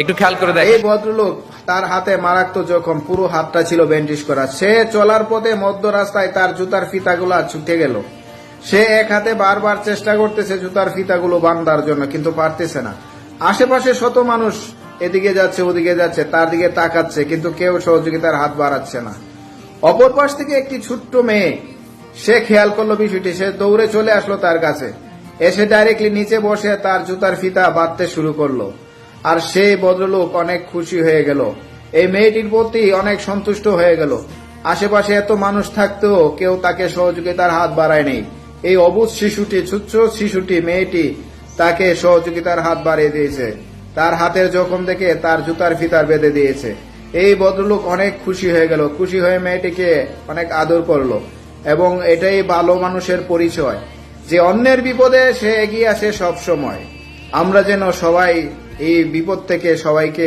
একটু খেয়াল করে এই দেখেন। ভদ্রলোক, তার হাতে মারাত্মক জখম, পুরো হাতটা ছিল ব্যান্ডেজ করা। সে চলার পথে মধ্য রাস্তায় তার জুতার ফিতাগুলা ছুটে গেল। সে এক হাতে বারবার চেষ্টা করতেছে জুতার ফিতাগুলো বাঁধার জন্য, কিন্তু পারতেছে না। আশেপাশে শত মানুষ এদিকে যাচ্ছে ওদিকে যাচ্ছে, তার দিকে তাকাচ্ছে, কিন্তু কেউ সহযোগিতার হাত বাড়াচ্ছে না। অপর পাশ থেকে একটি ছোট্ট মেয়ে, সে খেয়াল করলো বিষয়টি, সে দৌড়ে চলে আসলো তার কাছে, এসে ডাইরেক্টলি নিচে বসে তার জুতার ফিতা বাঁধতে শুরু করলো। আর সেই ভদ্রলোক অনেক খুশি হয়ে গেল, এই মেয়েটির প্রতি অনেক সন্তুষ্ট হয়ে গেল। আশেপাশে এত মানুষ থাকতেও কেউ তাকে সহযোগিতার হাত বাড়ায়নি। এই অবুঝ শিশুটি, ছোট্ট শিশুটি, মেয়েটি তাকে সহযোগিতার হাত বাড়িয়ে দিয়েছে। তার হাতের জখম দেখে তার জুতার ফিতার বেঁধে দিয়েছে। এই ভদ্রলোক অনেক খুশি হয়ে গেল, খুশি হয়ে মেয়েটিকে অনেক আদর করলো। এবং এটাই ভালো মানুষের পরিচয়, যে অন্যের বিপদে সে এগিয়ে আসে সব সময়। আমরা যেন সবাই এই বিপদ থেকে সবাইকে